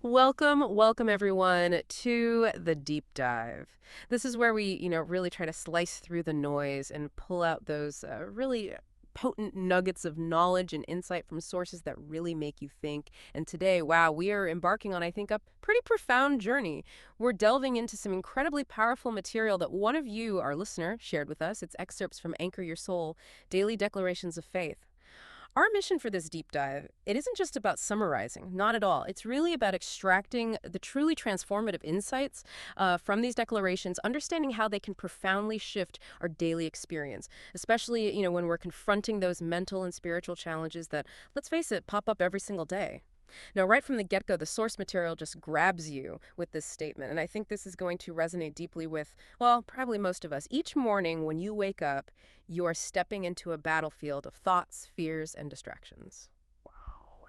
Welcome everyone to the deep dive. This is where we, really try to slice through the noise and pull out those really potent nuggets of knowledge and insight from sources that really make you think. And today, wow, we are embarking on, I think, a pretty profound journey. We're delving into some incredibly powerful material that one of you, our listener, shared with us. It's excerpts from Anchor Your Soul, Daily Declarations of Faith. Our mission for this deep dive, it isn't just about summarizing, not at all. It's really about extracting the truly transformative insights from these declarations, understanding how they can profoundly shift our daily experience, especially, when we're confronting those mental and spiritual challenges that, let's face it, pop up every single day. Now, right from the get-go, the source material just grabs you with this statement, and I think this is going to resonate deeply with, well, probably most of us. Each morning when you wake up, you are stepping into a battlefield of thoughts, fears, and distractions.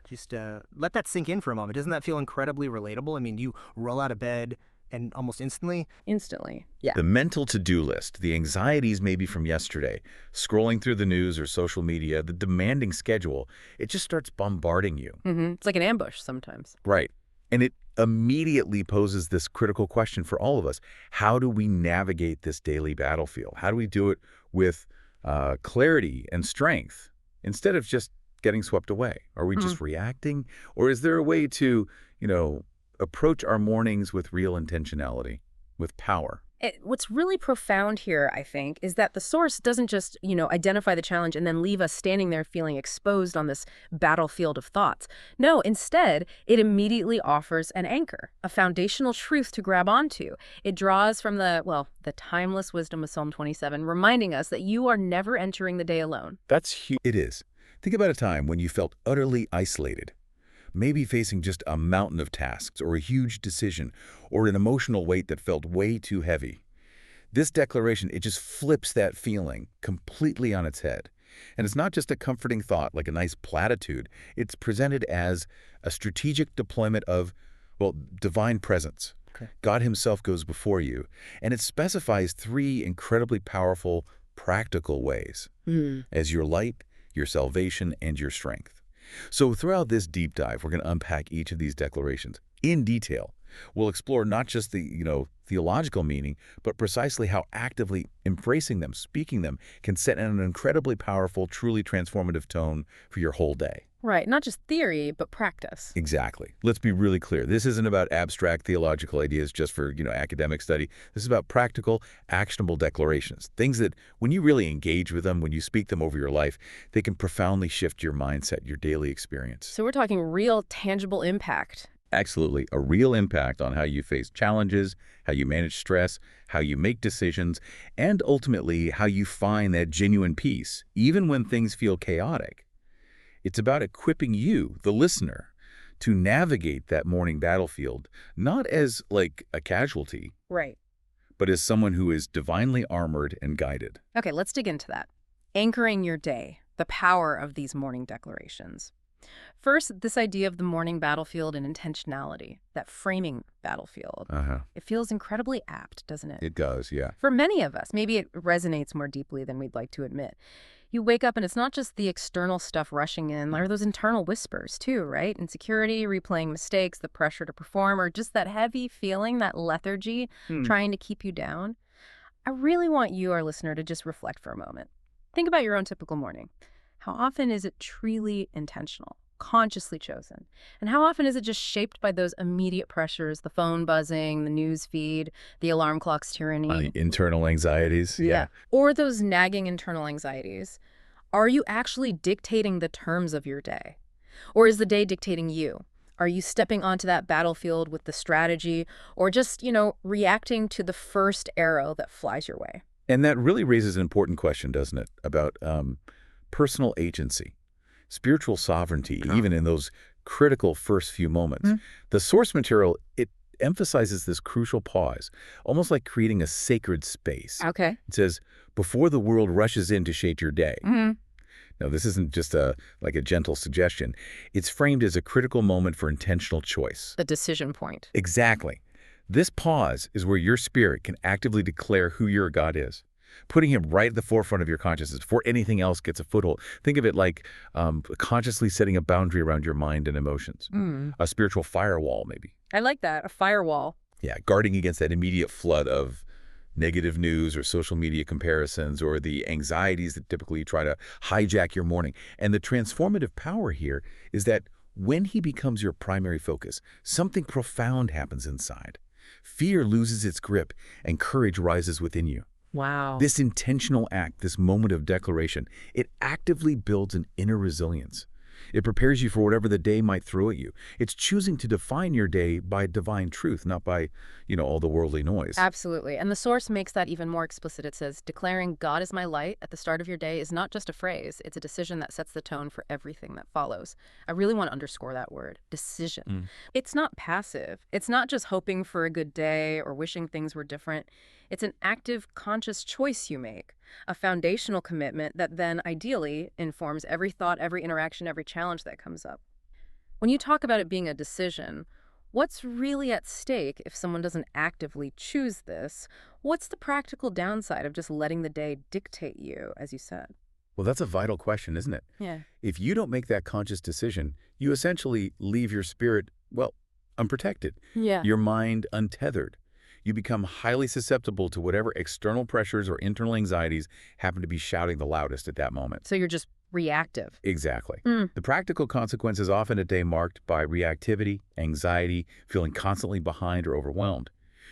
Just let that sink in for a moment. Doesn't that feel incredibly relatable? I mean, you roll out of bed and almost Instantly, yeah. The mental to-do list, the anxieties maybe from yesterday, scrolling through the news or social media, the demanding schedule, it just starts bombarding you. It's like an ambush sometimes. Right. And it immediately poses this critical question for all of us. How do we navigate this daily battlefield? How do we do it with clarity and strength instead of just getting swept away? Are we just reacting? Or is there a way to, approach our mornings with real intentionality, with power? What's really profound here, I think, is that the source doesn't just, identify the challenge and then leave us standing there feeling exposed on this battlefield of thoughts. No, instead, it immediately offers an anchor, a foundational truth to grab onto. It draws from the timeless wisdom of Psalm 27, reminding us that you are never entering the day alone. That's huge. It is. Think about a time when you felt utterly isolated, maybe facing just a mountain of tasks or a huge decision or an emotional weight that felt way too heavy. This declaration, it just flips that feeling completely on its head. And it's not just a comforting thought like a nice platitude. It's presented as a strategic deployment of, divine presence. Okay. God himself goes before you. And it specifies three incredibly powerful, practical ways as your light, your salvation, and your strength. So throughout this deep dive, we're going to unpack each of these declarations in detail. We'll explore not just the, theological meaning, but precisely how actively embracing them, speaking them, can set an incredibly powerful, truly transformative tone for your whole day. Right, not just theory, but practice. Exactly. Let's be really clear. This isn't about abstract theological ideas just for, academic study. This is about practical, actionable declarations. Things that when you really engage with them, when you speak them over your life, they can profoundly shift your mindset, your daily experience. So we're talking real, tangible impact. Absolutely. A real impact on how you face challenges, how you manage stress, how you make decisions, and ultimately how you find that genuine peace, even when things feel chaotic. It's about equipping you, the listener, to navigate that morning battlefield, not as like a casualty, Right. but as someone who is divinely armored and guided. Okay, let's dig into that. Anchoring your day, the power of these morning declarations. First, this idea of the morning battlefield and intentionality, that framing battlefield. It feels incredibly apt, doesn't it? It does, yeah. For many of us, maybe it resonates more deeply than we'd like to admit. You wake up and it's not just the external stuff rushing in, there are those internal whispers too, right? Insecurity, replaying mistakes, the pressure to perform, or just that heavy feeling, that lethargy trying to keep you down. I really want you, our listener, to just reflect for a moment. Think about your own typical morning. How often is it truly intentional, consciously chosen? And how often is it just shaped by those immediate pressures, the phone buzzing, the news feed, the alarm clock's tyranny? Internal anxieties. Yeah. Or those nagging internal anxieties. Are you actually dictating the terms of your day? Or is the day dictating you? Are you stepping onto that battlefield with the strategy or just, reacting to the first arrow that flies your way? And that really raises an important question, doesn't it, about personal agency, spiritual sovereignty, even in those critical first few moments. The source material, it emphasizes this crucial pause, almost like creating a sacred space. Okay. It says, before the world rushes in to shape your day. Now, this isn't just like a gentle suggestion. It's framed as a critical moment for intentional choice. The decision point. Exactly. This pause is where your spirit can actively declare who your God is, putting him right at the forefront of your consciousness before anything else gets a foothold. Think of it like consciously setting a boundary around your mind and emotions, a spiritual firewall maybe. I like that, a firewall. Yeah, guarding against that immediate flood of negative news or social media comparisons or the anxieties that typically try to hijack your morning. And the transformative power here is that when he becomes your primary focus, something profound happens inside. Fear loses its grip and courage rises within you. Wow. This intentional act, this moment of declaration, it actively builds an inner resilience. It prepares you for whatever the day might throw at you. It's choosing to define your day by divine truth, not by, all the worldly noise. Absolutely. And the source makes that even more explicit. It says, declaring God is my light at the start of your day is not just a phrase. It's a decision that sets the tone for everything that follows. I really want to underscore that word, decision. It's not passive. It's not just hoping for a good day or wishing things were different. It's an active, conscious choice you make, a foundational commitment that then ideally informs every thought, every interaction, every challenge that comes up. When you talk about it being a decision, what's really at stake if someone doesn't actively choose this? What's the practical downside of just letting the day dictate you, as you said? Well, that's a vital question, isn't it? Yeah. If you don't make that conscious decision, you essentially leave your spirit, unprotected. Yeah. Your mind untethered. You become highly susceptible to whatever external pressures or internal anxieties happen to be shouting the loudest at that moment. So you're just reactive. Exactly. The practical consequence is often a day marked by reactivity, anxiety, feeling constantly behind or overwhelmed.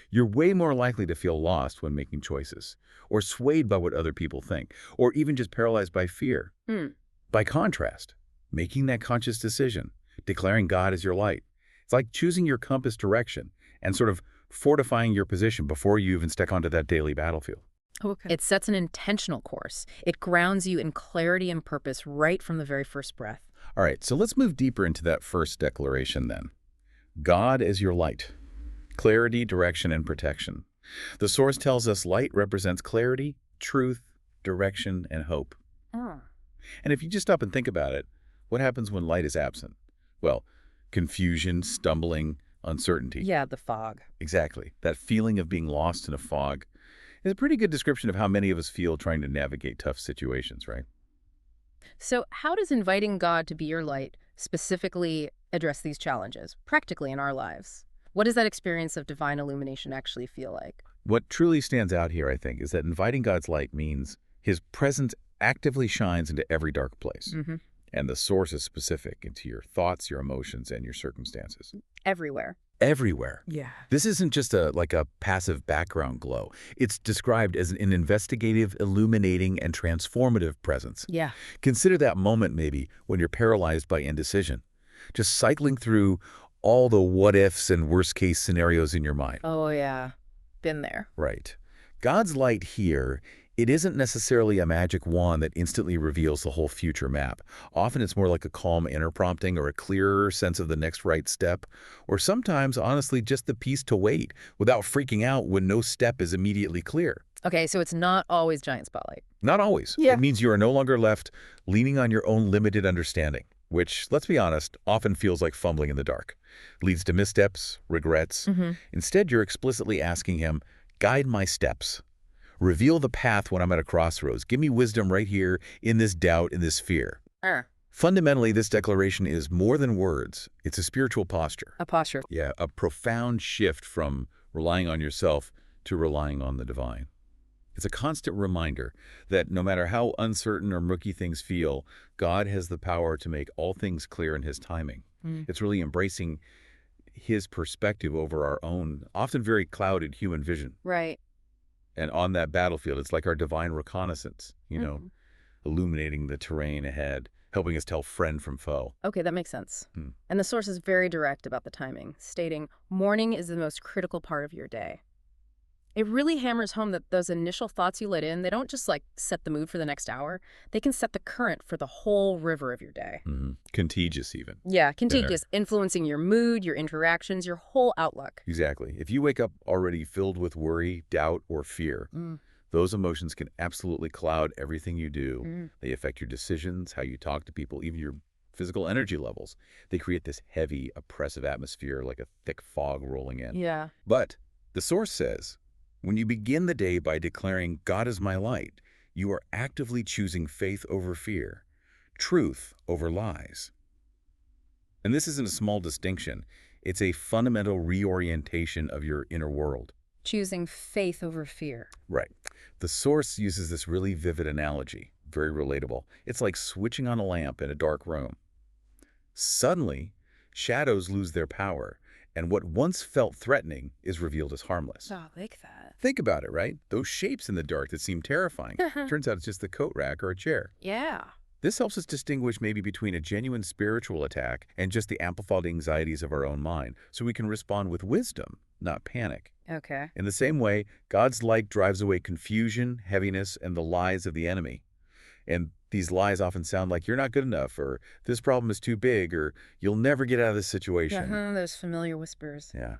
You're way more likely to feel lost when making choices, or swayed by what other people think, or even just paralyzed by fear. By contrast, making that conscious decision, declaring God as your light, it's like choosing your compass direction and sort of fortifying your position before you even step onto that daily battlefield. Okay. It sets an intentional course. It grounds you in clarity and purpose right from the very first breath. All right, so let's move deeper into that first declaration then. God as your light. Clarity, direction, and protection. The source tells us light represents clarity, truth, direction, and hope. And if you just stop and think about it, what happens when light is absent? Well, confusion, stumbling, uncertainty. Yeah, the fog. Exactly. That feeling of being lost in a fog is a pretty good description of how many of us feel trying to navigate tough situations, right? So how does inviting God to be your light specifically address these challenges, practically in our lives? What does that experience of divine illumination actually feel like? What truly stands out here, I think, is that inviting God's light means his presence actively shines into every dark place. And the source is specific into your thoughts, your emotions, and your circumstances. Everywhere. Everywhere. Yeah. This isn't just a passive background glow. It's described as an investigative, illuminating, and transformative presence. Yeah. Consider that moment maybe when you're paralyzed by indecision, just cycling through all the what-ifs and worst-case scenarios in your mind. Oh, yeah. Been there. Right. God's light here, it isn't necessarily a magic wand that instantly reveals the whole future map. Often it's more like a calm inner prompting or a clearer sense of the next right step, or sometimes, honestly, just the peace to wait without freaking out when no step is immediately clear. Okay, so it's not always giant spotlight. Not always. Yeah. It means you are no longer left leaning on your own limited understanding, which, let's be honest, often feels like fumbling in the dark. Leads to missteps, regrets. Instead, you're explicitly asking him, guide my steps. Reveal the path when I'm at a crossroads. Give me wisdom right here in this doubt, in this fear. Fundamentally, this declaration is more than words. It's a spiritual posture. A posture. Yeah, a profound shift from relying on yourself to relying on the divine. It's a constant reminder that no matter how uncertain or murky things feel, God has the power to make all things clear in his timing. It's really embracing his perspective over our own, often very clouded human vision. Right. And on that battlefield, it's like our divine reconnaissance, illuminating the terrain ahead, helping us tell friend from foe. Okay, that makes sense. And the source is very direct about the timing, stating, morning is the most critical part of your day. It really hammers home that those initial thoughts you let in, they don't just set the mood for the next hour. They can set the current for the whole river of your day. Contagious even. Yeah, contagious, influencing your mood, your interactions, your whole outlook. Exactly. If you wake up already filled with worry, doubt, or fear, those emotions can absolutely cloud everything you do. They affect your decisions, how you talk to people, even your physical energy levels. They create this heavy, oppressive atmosphere like a thick fog rolling in. Yeah. But the source says, when you begin the day by declaring, God is my light, you are actively choosing faith over fear, truth over lies. And this isn't a small distinction. It's a fundamental reorientation of your inner world. Choosing faith over fear. Right. The source uses this really vivid analogy, very relatable. It's like switching on a lamp in a dark room. Suddenly, shadows lose their power, and what once felt threatening is revealed as harmless. Oh, I like that. Think about it, right? Those shapes in the dark that seem terrifying. Turns out it's just the coat rack or a chair. Yeah. This helps us distinguish maybe between a genuine spiritual attack and just the amplified anxieties of our own mind, so we can respond with wisdom, not panic. Okay. In the same way, God's light drives away confusion, heaviness, and the lies of the enemy. And these lies often sound like you're not good enough, or this problem is too big, or you'll never get out of this situation. Those familiar whispers. Yeah.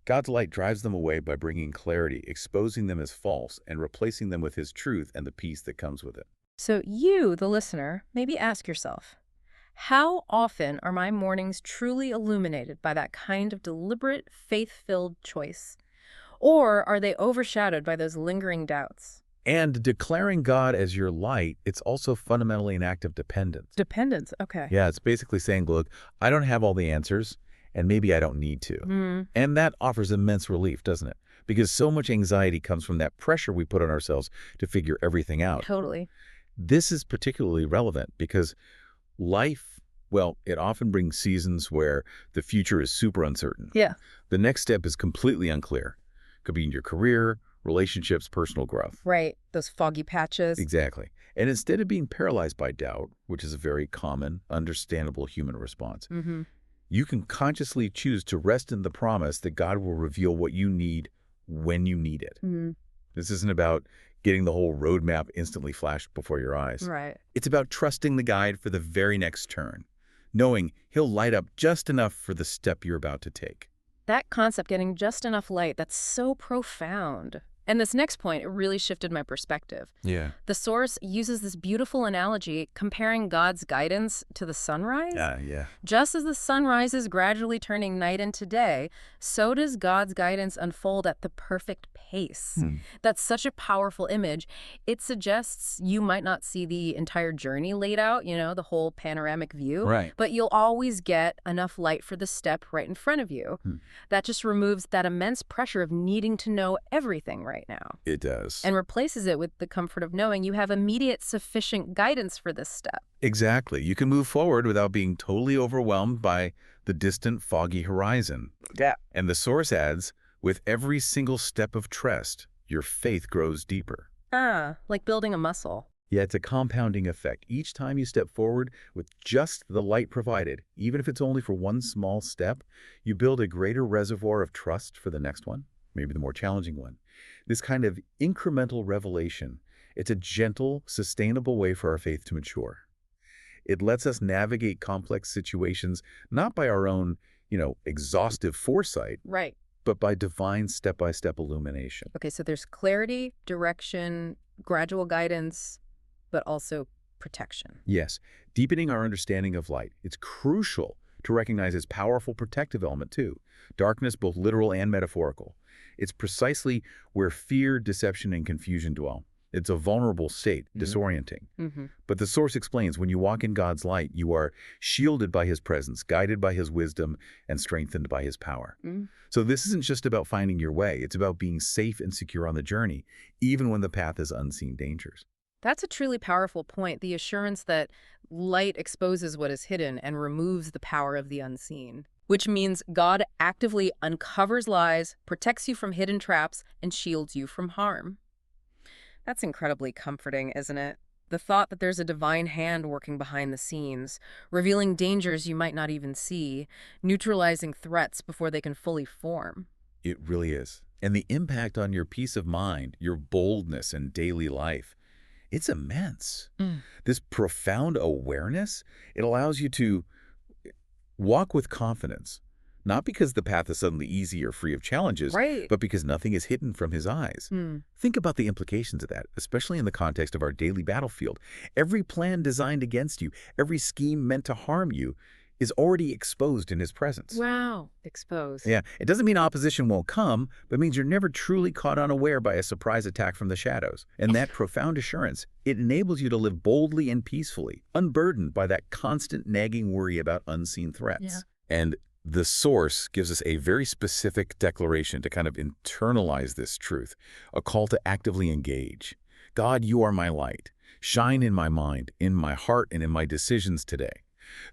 God's light drives them away by bringing clarity, exposing them as false, and replacing them with His truth and the peace that comes with it. So you, the listener, maybe ask yourself, how often are my mornings truly illuminated by that kind of deliberate, faith-filled choice? Or are they overshadowed by those lingering doubts? And declaring God as your light, it's also fundamentally an act of dependence. Dependence, okay. Yeah, it's basically saying, look, I don't have all the answers, and maybe I don't need to. And that offers immense relief, doesn't it? Because so much anxiety comes from that pressure we put on ourselves to figure everything out. Totally. This is particularly relevant because life, well, it often brings seasons where the future is super uncertain. Yeah. The next step is completely unclear. Could be in your career, relationships, personal growth. Right. Those foggy patches. Exactly. And instead of being paralyzed by doubt, which is a very common, understandable human response, you can consciously choose to rest in the promise that God will reveal what you need when you need it. This isn't about getting the whole roadmap instantly flashed before your eyes. Right. It's about trusting the guide for the very next turn, knowing He'll light up just enough for the step you're about to take. That concept, getting just enough light, that's so profound. And this next point, it really shifted my perspective. Yeah. The source uses this beautiful analogy comparing God's guidance to the sunrise. Yeah. Just as the sun rises, gradually turning night into day, so does God's guidance unfold at the perfect pace. That's such a powerful image. It suggests you might not see the entire journey laid out, the whole panoramic view. Right. But you'll always get enough light for the step right in front of you. That just removes that immense pressure of needing to know everything right now. It does. And replaces it with the comfort of knowing you have immediate sufficient guidance for this step. Exactly. You can move forward without being totally overwhelmed by the distant, foggy horizon. Yeah. And the source adds, with every single step of trust, your faith grows deeper. Like building a muscle. Yeah, it's a compounding effect. Each time you step forward with just the light provided, even if it's only for one small step, you build a greater reservoir of trust for the next one, maybe the more challenging one. This kind of incremental revelation, it's a gentle, sustainable way for our faith to mature. It lets us navigate complex situations, not by our own, exhaustive foresight, Right. but by divine step-by-step illumination. Okay, so there's clarity, direction, gradual guidance, but also protection. Yes, deepening our understanding of light. It's crucial to recognize its powerful protective element too. Darkness, both literal and metaphorical. It's precisely where fear, deception, and confusion dwell. It's a vulnerable state, disorienting. But the source explains when you walk in God's light, you are shielded by His presence, guided by His wisdom, and strengthened by His power. So this isn't just about finding your way. It's about being safe and secure on the journey, even when the path has unseen dangers. That's a truly powerful point, the assurance that light exposes what is hidden and removes the power of the unseen, which means God actively uncovers lies, protects you from hidden traps, and shields you from harm. That's incredibly comforting, isn't it? The thought that there's a divine hand working behind the scenes, revealing dangers you might not even see, neutralizing threats before they can fully form. It really is. And the impact on your peace of mind, your boldness in daily life, it's immense. This profound awareness, it allows you to walk with confidence, not because the path is suddenly easy or free of challenges, Right. but because nothing is hidden from His eyes. Think about the implications of that, especially in the context of our daily battlefield. Every plan designed against you, every scheme meant to harm you, is already exposed in His presence. Wow. Exposed. Yeah, it doesn't mean opposition won't come, but it means you're never truly caught unaware by a surprise attack from the shadows. And that profound assurance, it enables you to live boldly and peacefully, unburdened by that constant nagging worry about unseen threats. Yeah. And The source gives us a very specific declaration to kind of internalize this truth, a call to actively engage. God, you are my light. Shine in my mind, in my heart, and in my decisions today.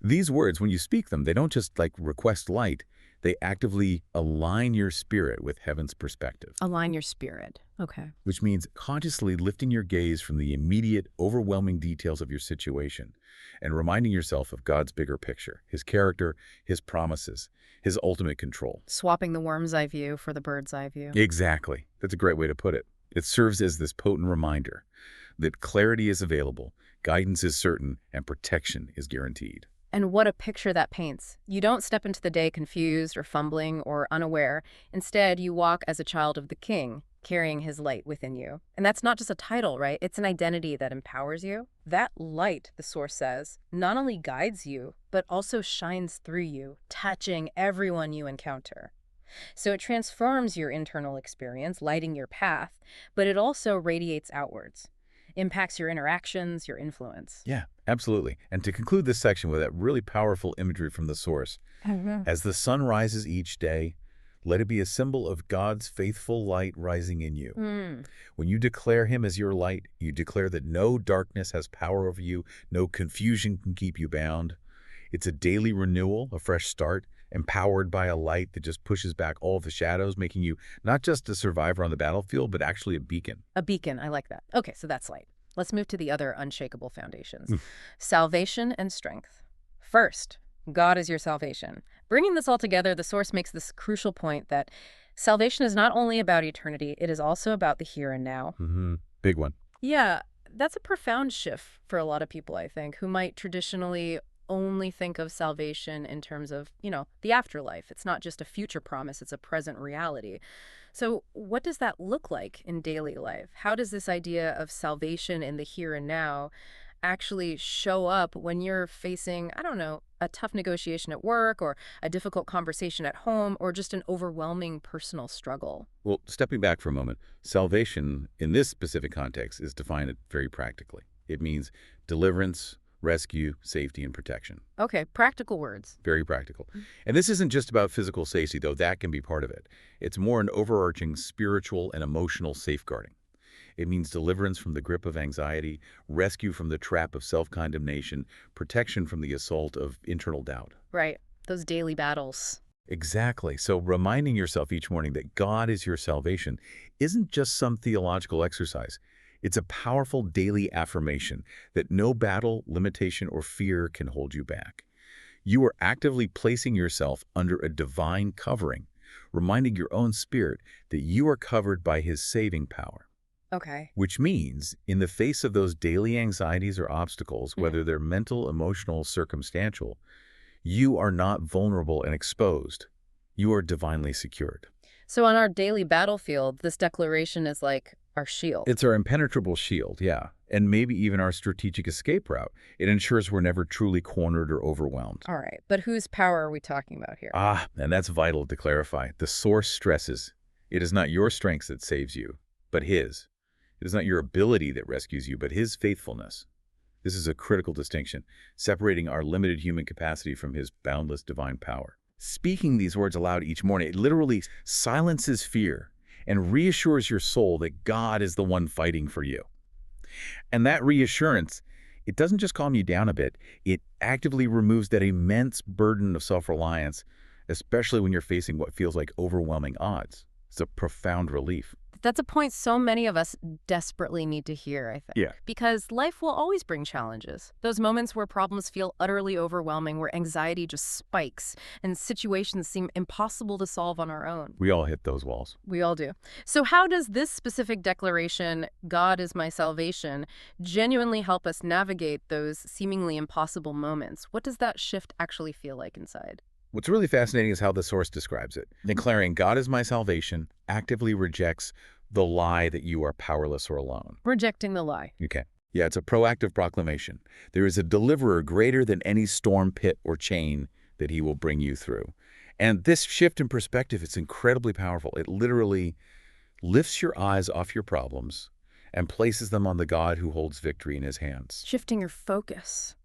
These words, when you speak them, they don't just like request light, they actively align your spirit with heaven's perspective. Align your spirit. Okay. Which means consciously lifting your gaze from the immediate, overwhelming details of your situation and reminding yourself of God's bigger picture, his character, his promises, his ultimate control. Swapping the worm's eye view for the bird's eye view. Exactly. That's a great way to put it. It serves as this potent reminder that clarity is available, guidance is certain, and protection is guaranteed. And what a picture that paints. You don't step into the day confused or fumbling or unaware. Instead, you walk as a child of the King, carrying his light within you. And that's not just a title, right? It's an identity that empowers you. That light, the source says, not only guides you, but also shines through you, touching everyone you encounter. So it transforms your internal experience, lighting your path, but it also radiates outwards, impacts your interactions, your influence. Yeah, absolutely. And to conclude this section with that really powerful imagery from the source, as the sun rises each day, let it be a symbol of God's faithful light rising in you. When you declare him as your light, you declare that no darkness has power over you, no confusion can keep you bound. It's a daily renewal, a fresh start, empowered by a light that just pushes back all of the shadows, making you not just a survivor on the battlefield, but actually a beacon. A beacon, I like that. Okay, so that's light. Let's move to the other unshakable foundations. Salvation and strength. First, God is your salvation. Bringing this all together, the source makes this crucial point that salvation is not only about eternity, it is also about the here and now. Big one. Yeah, that's a profound shift for a lot of people, I think, who might traditionally only think of salvation in terms of, the afterlife. It's not just a future promise, it's a present reality. So what does that look like in daily life? How does this idea of salvation in the here and now actually show up when you're facing, a tough negotiation at work or a difficult conversation at home or just an overwhelming personal struggle? Well, stepping back for a moment, salvation in this specific context is defined very practically. It means deliverance, rescue, safety, and protection. Okay, practical words. Very practical. And this isn't just about physical safety, though that can be part of it. It's more an overarching spiritual and emotional safeguarding. It means deliverance from the grip of anxiety, rescue from the trap of self-condemnation, protection from the assault of internal doubt. Right, those daily battles. Exactly. So reminding yourself each morning that God is your salvation isn't just some theological exercise. It's a powerful daily affirmation that no battle, limitation, or fear can hold you back. You are actively placing yourself under a divine covering, reminding your own spirit that you are covered by his saving power. Okay. Which means, in the face of those daily anxieties or obstacles, whether they're mental, emotional, circumstantial, you are not vulnerable and exposed. You are divinely secured. So on our daily battlefield, this declaration is like our shield. It's our impenetrable shield, yeah. And maybe even our strategic escape route. It ensures we're never truly cornered or overwhelmed. All right, but whose power are we talking about here? And that's vital to clarify. The source stresses, it is not your strength that saves you, but his. It is not your ability that rescues you, but his faithfulness. This is a critical distinction, separating our limited human capacity from his boundless divine power. Speaking these words aloud each morning, it literally silences fear and reassures your soul that God is the one fighting for you. And that reassurance, it doesn't just calm you down a bit, it actively removes that immense burden of self-reliance, especially when you're facing what feels like overwhelming odds. It's a profound relief. That's a point so many of us desperately need to hear, I think. Yeah. Because life will always bring challenges. Those moments where problems feel utterly overwhelming, where anxiety just spikes, and situations seem impossible to solve on our own. We all hit those walls. We all do. So how does this specific declaration, God is my salvation, genuinely help us navigate those seemingly impossible moments? What does that shift actually feel like inside? What's really fascinating is how the source describes it. Declaring God is my salvation actively rejects the lie that you are powerless or alone. Rejecting the lie. Okay. Yeah, it's a proactive proclamation. There is a deliverer greater than any storm, pit, or chain that he will bring you through. And this shift in perspective, it's incredibly powerful. It literally lifts your eyes off your problems and places them on the God who holds victory in his hands. Shifting your focus.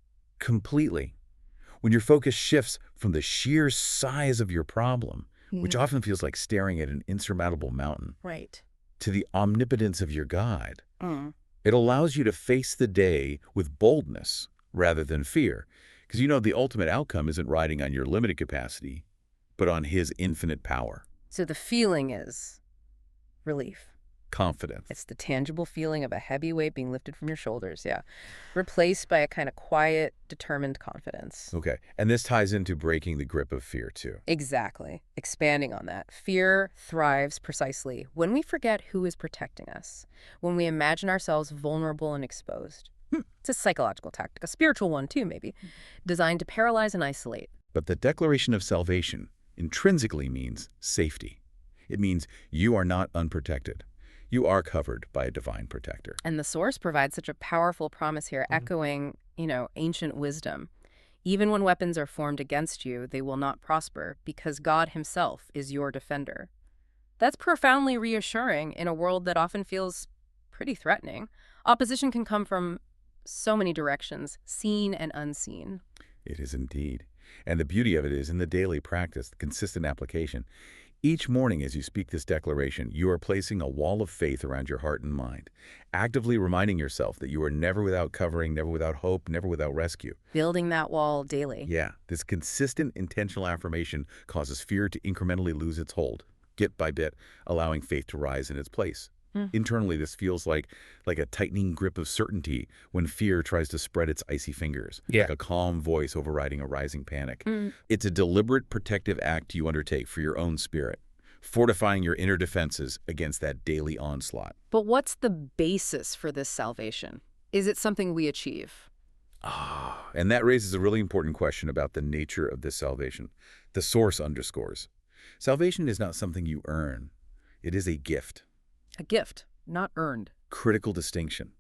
Completely. When your focus shifts from the sheer size of your problem, which Mhm. often feels like staring at an insurmountable mountain, Right. to the omnipotence of your God, Mm. it allows you to face the day with boldness rather than fear. Because you know the ultimate outcome isn't riding on your limited capacity, but on his infinite power. So the feeling is relief. Confidence. It's the tangible feeling of a heavy weight being lifted from your shoulders, yeah. Replaced by a kind of quiet, determined confidence. Okay. And this ties into breaking the grip of fear, too. Exactly. Expanding on that. Fear thrives precisely when we forget who is protecting us, when we imagine ourselves vulnerable and exposed. It's a psychological tactic, a spiritual one too, maybe, designed to paralyze and isolate. But the declaration of salvation intrinsically means safety. It means you are not unprotected. You are covered by a divine protector. And the source provides such a powerful promise here, echoing, ancient wisdom. Even when weapons are formed against you, they will not prosper because God himself is your defender. That's profoundly reassuring in a world that often feels pretty threatening. Opposition can come from so many directions, seen and unseen. It is indeed. And the beauty of it is in the daily practice, the consistent application. Each morning as you speak this declaration, you are placing a wall of faith around your heart and mind, actively reminding yourself that you are never without covering, never without hope, never without rescue. Building that wall daily. Yeah, this consistent intentional affirmation causes fear to incrementally lose its hold, bit by bit, allowing faith to rise in its place. Internally, this feels like a tightening grip of certainty when fear tries to spread its icy fingers, like a calm voice overriding a rising panic. It's a deliberate protective act you undertake for your own spirit, fortifying your inner defenses against that daily onslaught. But what's the basis for this salvation? Is it something we achieve? And that raises a really important question about the nature of this salvation. The source underscores. Salvation is not something you earn. It is a gift. A gift, not earned. Critical distinction,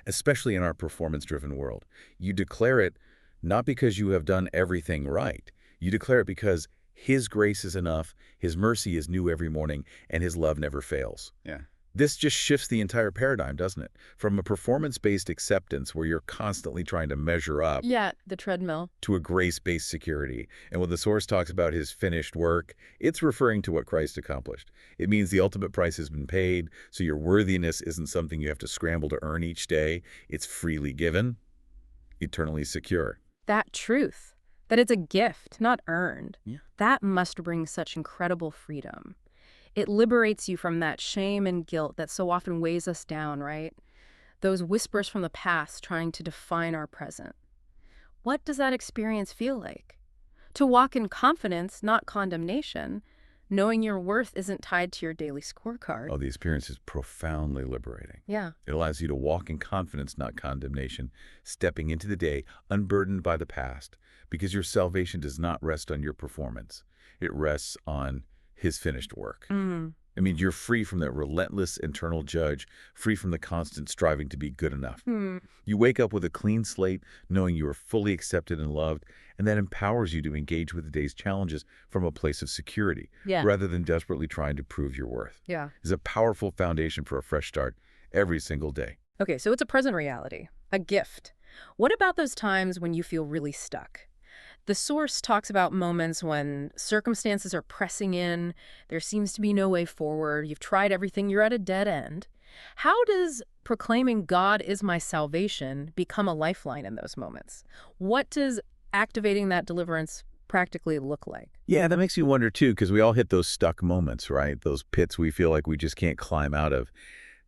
especially in our performance-driven world. You declare it not because you have done everything right. You declare it because his grace is enough, his mercy is new every morning, and his love never fails. Yeah. This just shifts the entire paradigm, doesn't it? From a performance-based acceptance where you're constantly trying to measure up Yeah, the treadmill. to a grace-based security. And when the source talks about his finished work, it's referring to what Christ accomplished. It means the ultimate price has been paid, so your worthiness isn't something you have to scramble to earn each day. It's freely given, eternally secure. That truth, that it's a gift, not earned, Yeah. that must bring such incredible freedom. It liberates you from that shame and guilt that so often weighs us down, right? Those whispers from the past trying to define our present. What does that experience feel like? To walk in confidence, not condemnation, knowing your worth isn't tied to your daily scorecard. Oh, the experience is profoundly liberating. Yeah. It allows you to walk in confidence, not condemnation, stepping into the day unburdened by the past, because your salvation does not rest on your performance. It rests on his finished work. I mean, you're free from that relentless internal judge, free from the constant striving to be good enough. You wake up with a clean slate, knowing you are fully accepted and loved, and that empowers you to engage with the day's challenges from a place of security, Yeah. rather than desperately trying to prove your worth. Yeah. It's a powerful foundation for a fresh start every single day. Okay, so it's a present reality, a gift. What about those times when you feel really stuck? The source talks about moments when circumstances are pressing in, there seems to be no way forward, you've tried everything, you're at a dead end. How does proclaiming God is my salvation become a lifeline in those moments? What does activating that deliverance practically look like? Yeah, that makes you wonder, too, because we all hit those stuck moments, right? Those pits we feel like we just can't climb out of.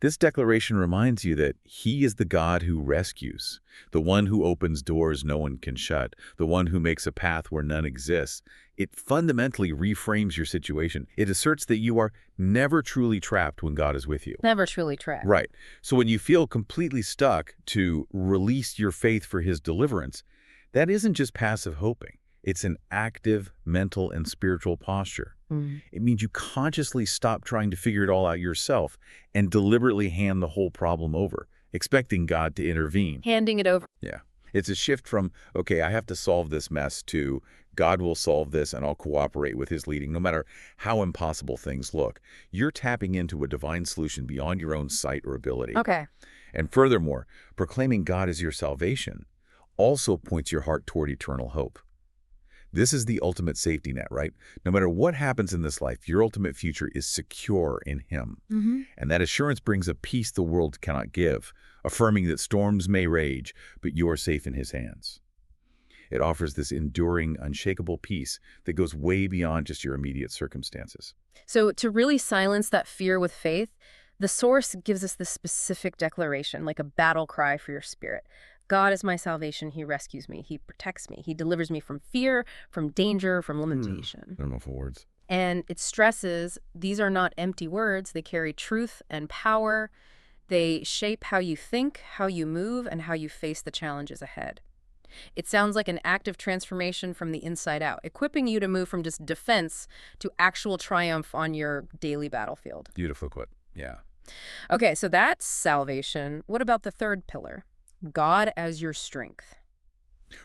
This declaration reminds you that he is the God who rescues, the one who opens doors no one can shut, the one who makes a path where none exists. It fundamentally reframes your situation. It asserts that you are never truly trapped when God is with you. Never truly trapped. Right. So when you feel completely stuck, to release your faith for his deliverance, that isn't just passive hoping. It's an active mental and spiritual posture. It means you consciously stop trying to figure it all out yourself and deliberately hand the whole problem over, expecting God to intervene. Handing it over. Yeah. It's a shift from, okay, I have to solve this mess, to God will solve this and I'll cooperate with his leading, no matter how impossible things look. You're tapping into a divine solution beyond your own sight or ability. Okay. And furthermore, proclaiming God as your salvation also points your heart toward eternal hope. This is the ultimate safety net, right? No matter what happens in this life, your ultimate future is secure in Him. And that assurance brings a peace the world cannot give, affirming that storms may rage, but you are safe in His hands. It offers this enduring, unshakable peace that goes way beyond just your immediate circumstances. So to really silence that fear with faith, the source gives us this specific declaration, like a battle cry for your spirit. God is my salvation. He rescues me. He protects me. He delivers me from fear, from danger, from limitation. I don't know for words. And it stresses these are not empty words. They carry truth and power. They shape how you think, how you move, and how you face the challenges ahead. It sounds like an active transformation from the inside out, equipping you to move from just defense to actual triumph on your daily battlefield. Beautiful quote. Yeah. Okay, so that's salvation. What about the third pillar? God as your strength.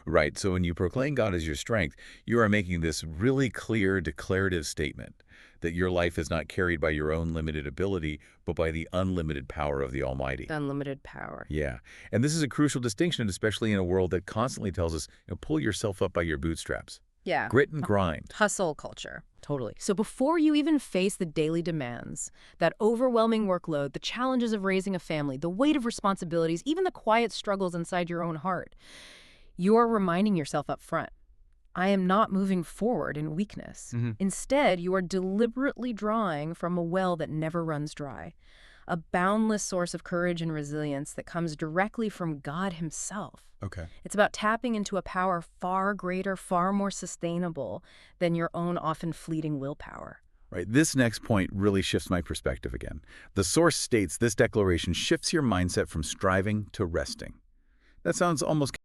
Right. So when you proclaim God as your strength, you are making this really clear declarative statement that your life is not carried by your own limited ability, but by the unlimited power of the Almighty. Unlimited power. Yeah. And this is a crucial distinction, especially in a world that constantly tells us, pull yourself up by your bootstraps. Yeah. Grit and grind. Hustle culture. Totally. So before you even face the daily demands, that overwhelming workload, the challenges of raising a family, the weight of responsibilities, even the quiet struggles inside your own heart, you're reminding yourself up front, I am not moving forward in weakness. Instead, you are deliberately drawing from a well that never runs dry, a boundless source of courage and resilience that comes directly from God Himself. Okay. It's about tapping into a power far greater, far more sustainable than your own often fleeting willpower. Right. This next point really shifts my perspective again. The source states this declaration shifts your mindset from striving to resting. That sounds almost